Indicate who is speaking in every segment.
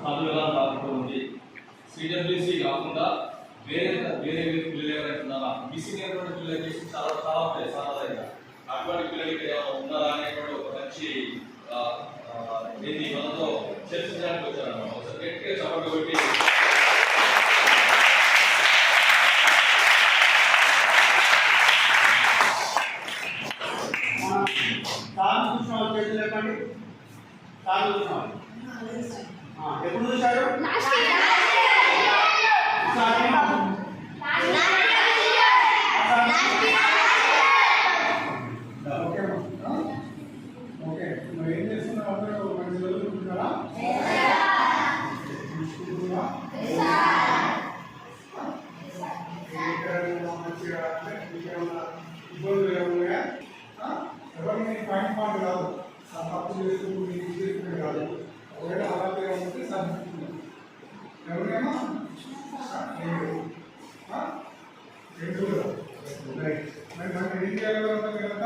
Speaker 1: చదువుగా దాంట్లో ఉంది. సిడబ్ల్యూసి కాకుండా వేరే వేరే పిల్లలు ఎవరైతున్నారా మిస్సింగ్ అయినటువంటి పిల్లలు చేసి చాలా చాలా ఉంటాయి సాధారణంగా. అటువంటి పిల్లలు ఇక్కడ ఉన్నారా అనేటువంటి ఒక మంచి దీన్ని మనతో చర్చించడానికి వచ్చారన్నమాట. ఒకసారి గట్టిగా చప్పట్లు కొట్టి
Speaker 2: చెప్పండి. ఎప్పుడు చూశారు? ఓకే, మరి ఏం చేస్తున్నారు? అందరూ మంచి చదువుకుంటున్నారా? మంచిగా ఇబ్బందులు ఏమున్నాయా? ఎవరిని పాయింట్ పాయింట్ కాదు, తప్పు చేసుకుంటూ కాదు. ఒకవేళ అలాగే ఉంటే సరిపోతుంది. ఎవరికైనా రైట్. మరి మనం ఏం చేయగలుగుతాం కనుక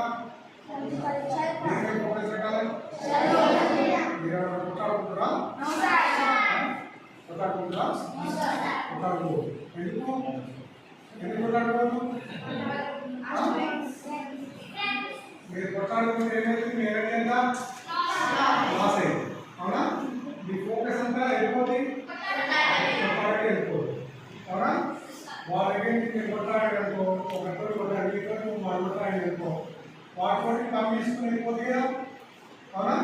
Speaker 2: ఫోకస్ పెట్టాలి. మీరు కొట్టాడుకుంటారా? కొట్టాడుకుంటారా? కొట్టాడుకో. ఎందుకు ఎందుకు కొట్టాడుకోవద్దు? మీరు కొట్టాడుకుంటే ఏమైతుంది? మీరు ఏమైందా లాస్ అయింది. అవునా? మీ ఫోకస్ అంతా వెళ్ళిపోతుంది, కొట్టాడే వెళ్ళిపోతుంది. అవునా? వాళ్ళ దగ్గర మీరు కొట్టాడనుకో, ఒక గంటలు కొట్టాడు, వాళ్ళు కొట్టాడు అనుకో, వాటి కమ్మి తీసుకుని వెళ్ళిపోతుంది కదా. అవునా?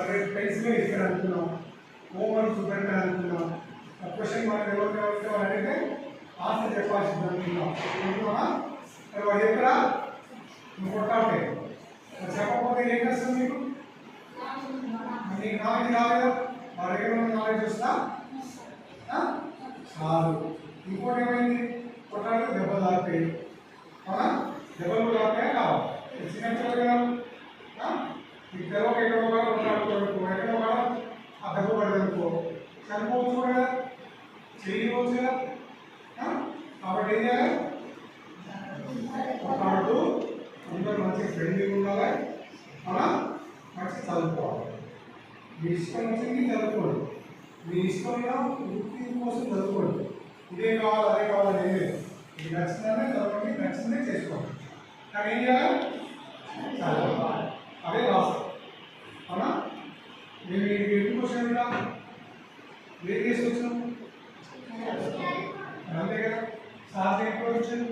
Speaker 2: రేపు పెన్సిల్ ఇక్కడ అనుకున్నాం, హోంవర్క్ చూపెట్టాలి అనుకున్నాం, క్వశ్చన్ మనం ఎవరికి వాళ్ళు అడిగితే ఆన్సర్ చెప్పాల్సింది అనుకున్నాం. అనుకున్నామా? వాడు ఎక్కడ నువ్వు కొట్టాడే చెప్పకపోతే ఏం చేస్తుంది? మీకు నీకు నాలెడ్జ్ రాలేదు, వాడు ఏమైనా నాలెడ్జ్ వస్తా చాలు. ఇంకోటి ఏమైంది? కొట్టాడు దెబ్బలు తాకుతాయి. అవునా? దెబ్బలు తాకుతాయా కావాలి? చిన్న పిల్లలు మీకు దెబ్బకి ఎక్కడో కూడా కొట్టాడుకోనుకో, ఎక్కడో కూడా ఆ దెబ్బ పడదనుకో చనిపోవచ్చు కదా, చేయవచ్చు కదా. కాబట్టి ఏం చేయాలి? కొట్టాడుతూ అందరూ మంచి ఫ్రెండ్లీగా ఉండాలి. అవునా? మంచి చదువుకోవాలి. మీ ఇష్టం వచ్చింది చదువుకోండి, మీ ఇష్టమైన వృత్తి కోసం చదువుకోండి. ఇదే కావాలి అదే కావాలి ఏం లేదు. ఇది నచ్చిందనే చదవండి, నచ్చిందే చేసుకోండి. కానీ ఏం చేయాలి? చదవాలి. అదే రాస్తాం. అవునా? మేము ఎందుకు వచ్చాను? ఏం చేసి వచ్చాం? అంతే కదా. సార్ ఎప్పుడు వచ్చాను?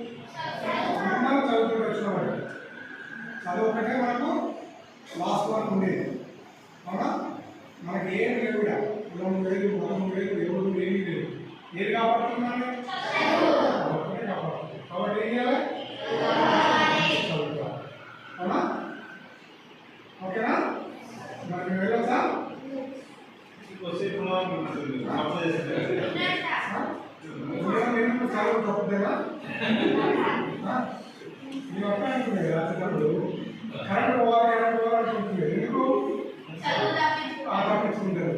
Speaker 2: చదువుకుంటూ వచ్చినవాడు. చదువు ఒకటే మనకు లాస్ట్ వరకు ఉండేది. అవునా? మనకి ఏమి లేవు, 2,000 3,000 ఎవరు ఏమీ లేవు. ఏది కాపాడుతున్నాను? కాపాడుతుంది. కాబట్టి ఏం చేయాలి? చదువుకోవాలి. అవునా? ఓకేనా? మరి మేము వెళ్ళొచ్చా? చదువు తప్పుదేనా? మేము అర్థం అనుకున్నాయి రాత్రి కరెంట్ పోవాలంటుంది. ఎందుకు తప్పించుకుంటారు?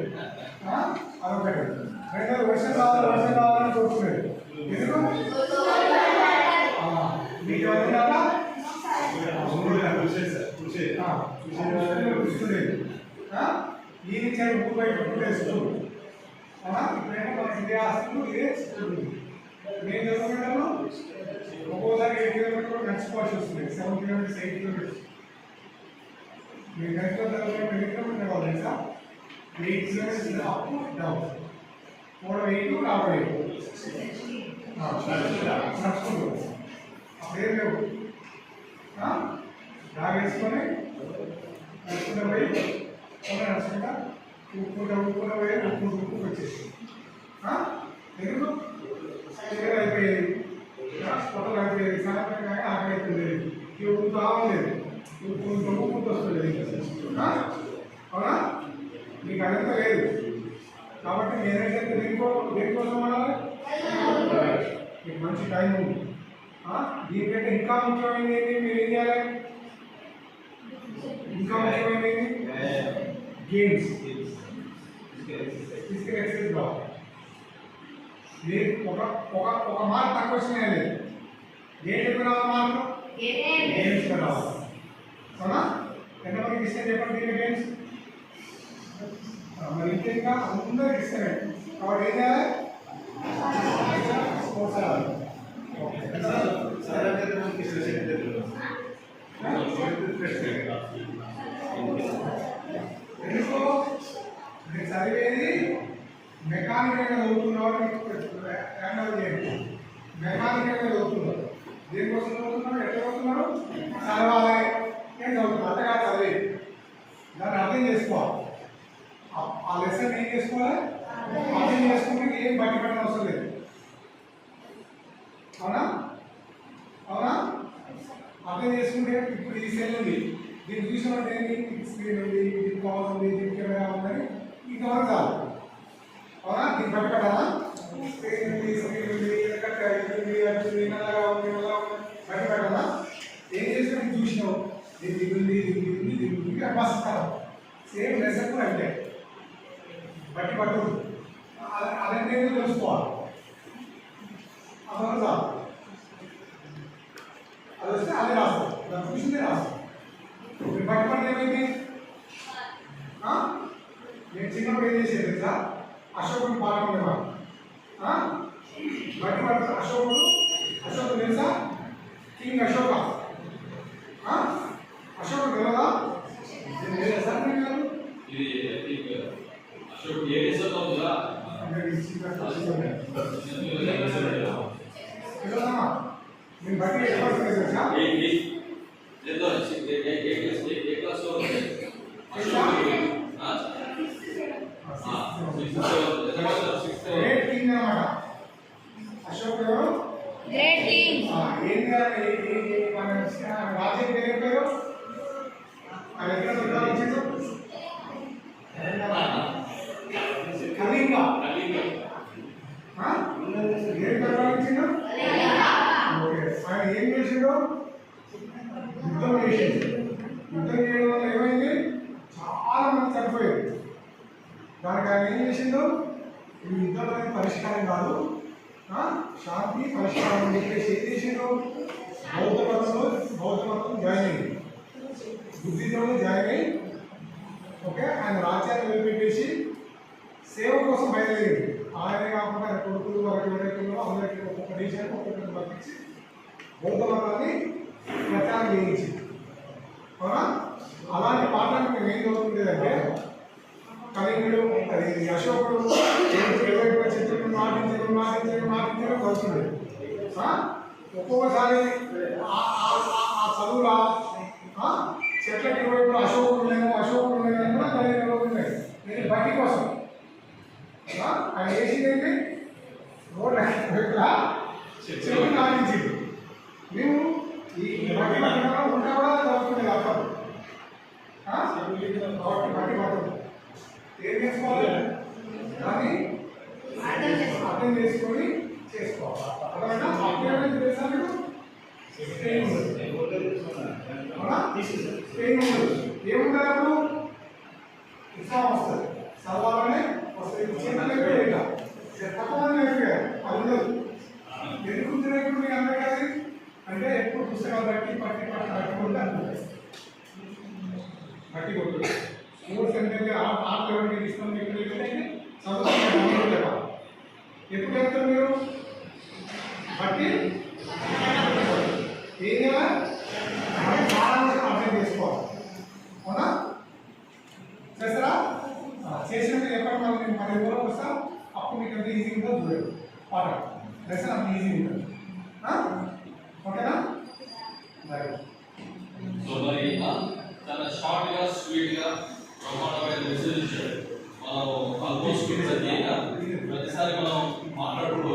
Speaker 2: అదొకటి. రెండోది వర్షం కావాలని చూస్తున్నారు. ఎందుకు? మీకు ఎవరైనా ఈ నుంచి ఊరు బయట వేస్తుంది. ఇప్పుడైనా మన ఇండియా హాస్టల్ ఇదే స్కూల్ ఉంది. నేను చదువుకుంటాను ఒక్కోసారి 8 కిలోమీటర్లు నడుచుకోవాల్సి వస్తుంది. 7 కిలోమీటర్స్ 8 కిలోమీటర్స్. మీరు గంటలో చదువుకుంటే 8 కిలోమీటర్ కావాలి తెలుసా? 8 కిలోమీటర్స్ డౌన్ 4 రావడం నడుచుకుంటూ అప్పుడేం లేవు. బ్యాగ్ వేసుకొని నడుచుకుంటూ పోయి నడుచుకుంటా ఉప్పుకుంటూ పోయి ఉప్పు వచ్చేసి ఎందుకు అయిపోయేది. పొట్టలు అయిపోయేది. సాయంత్రం కానీ ఆకలి అవుతుంది. ఇవి ఉప్పు కావలేదు, ఉప్పు వస్తుంది. అవునా? మీకు అదంతా లేదు. కాబట్టి నేనైతే దేనికోసం వాడాలి? మీకు మంచి టైం ఉంది. దీనికంటే ఇంకా ముఖ్యమైనది ఏంటి? మీరు ఏం చేయాలి? ఇంకా ముఖ్యమైనది గేమ్స్, ఫిజికల్ ఎక్సర్సైజ్ కావాలి. మీరు ఒక మార్క్ తక్కువ వచ్చినా లేదు. దేనికి రావాలి? మార్కు గేమ్స్ రావాలి. అవునా? ఎంతమందికి ఇష్టం చెప్పండి? దీని గేమ్స్ మరి ఇంకేంగా అందరూ డిస్కనెక్ట్ కాబట్టి ఏం చేయాలి స్పోర్ట్స్ ఆడాలి ఎందుకో నేను చదివేది మెకానికల్గా చదువుతున్నావు హ్యాండ్ చేయండి మెకానికల్గా చదువుతున్నారు దేనికోసం చదువుతున్నారు ఎట్లా చదువుతున్నారు చదవాలి నేను చదువుతున్నాను అంతగా చదివేది దాన్ని అర్థం చేసుకోవాలి ఆ లెసన్ ఏం చేసుకోవాలి అర్థం చేసుకుంటే ఏం బట్టి పెట్టడం అవసరం లేదు అవునా అవునా అర్థం చేసుకుంటే ఇప్పుడు ఈ సెల్ ఉంది దీన్ని చూసినట్టు ఏంటి స్క్రీన్ ఉంది దీనికి పవర్ ఉంది దీనికి కెమెరా ఉందని ఇంతవరకు చాలు అవునా దీన్ని బట్టి పెట్టాలా స్క్రీన్ ఉంది నల్లగా ఉంది బట్టి పెట్టాలా ఏం చేసినా నీకు చూసినావు దీనికి ఉంది దీనికి అభ్యాసిస్తాను సేమ్ లెసన్ కూడా అంటే బట్టి పట్టదు అదంటే ఏంటో తెలుసుకోవాలి అదొక చాలు అది వస్తే అదే రాస్తాం దాన్ని చూసిందే రాస్తాం ఇప్పుడు బట్టి పట్టు ఏమైంది నేను చిన్నప్పుడు ఏం చేసేది తెలుసా అశోకుడు పాఠం ఉండేవాడు బట్టి పట్టు అశోకుడు తెలుసా కింగ్ అశోక అశోకుడు తెలియదా నేను సార్ నేను కాదు
Speaker 1: అశోక్ ఏ దేశంలో ఉందా
Speaker 2: నేను బట్టి ఎక్కడ తెలుసా గ్రేట్ కింగ్ అన్నమాట అశోకుడు
Speaker 3: గ్రేట్ కింగ్
Speaker 2: ఏంటి మన రాజ్యం పేరు పేరు అది ఎక్కడ దొరకాలించాడు కళింగ ఏం దొరకాలించాడు ఓకే ఆయన ఏం చేసాడు యుద్ధం చేసేది యుద్ధం చేయడం వల్ల ఏమైంది చాలా మంది చనిపోయారు దానికి ఆయన ఏం చేసిండు ఈ యుద్ధం అనేది పరిష్కారం కాదు శాంతి పరిష్కారం అని చెప్పేసి ఏం చేసిండు బౌద్ధ మతం జాయిన్ అయింది బుద్ధిజంలో జాయిన్ అయ్యి ఓకే ఆయన రాజ్యాన్ని వదిలిపెట్టేసి సేవ కోసం బయలుదేరింది ఆయన కాకుండా ఆయన కొడుకులు వారికి ఎవరైతే అందరికీ ఒక్కొక్క దేశానికి ఒక్కొక్కరిని పంపించి బౌద్ధ మతాన్ని ప్రచారం చేయించింది అవునా అలాంటి పాఠాన్ని మేము ఏం చదువుతుండేదంటే కళింగుడు అది అశోకుడు చిత్రుడు నాటించడం చదువుతుండేది ఒక్కొక్కసారి ఆ చదువులా చెట్లకి ఇరువైపు అశోకుడు ఉన్నాయని కూడా కళింగుడు ఉన్నాయి నేను బట్టి కోసం ఆయన వేసిందంటే రోడ్డు వైపులా చెట్లు నాటించింది మేము ఈ బట్టి పట్టణంలో ఉంటా కూడా చదువుతుండేది అప్పుడు బట్టి పట్టదు ఏం చేసుకోవాలి దాన్ని అర్థం చేసుకొని చేసుకోవాలి అర్థమైనా అర్థం చేశాను ఏముంటుంది అప్పుడు ఇస్లాం వస్తుంది చదవాలనే వస్తుంది చిన్న తక్కువ నేర్పారు అది ఉండదు ఎందుకు తినప్పుడు మీకు అందరు కాదు అంటే ఎప్పుడు పుస్తకాలు పట్టి పట్టుకుంటే అనుకుంటారు బట్టి కొట్టు స్పోర్ట్స్ అంటే ఆటలు ఎవరికి ఇష్టం మీకు చదువుకుంటే ఎప్పుడు చెప్తారు మీరు బట్టి ఏం చేయాలి చాలా అర్థం చేసుకోవాలి అవునా చేస్తారా చేసినట్టు ఎప్పుడు మనం నేను 10 రోజులు వస్తాం అప్పుడు మీకు అంత ఈజీగా చూడండి పాట లెసన్ అంత ఈజీ ఉంటుంది ఓకేనా
Speaker 1: సో మరి చాలా షార్ట్ గా స్వీట్ గా బ్రహ్మాండమైన మెసేజ్ ఇచ్చాడు మనం ఆల్మోస్ట్ ప్రతిసారి మనం మాట్లాడుకుంటూ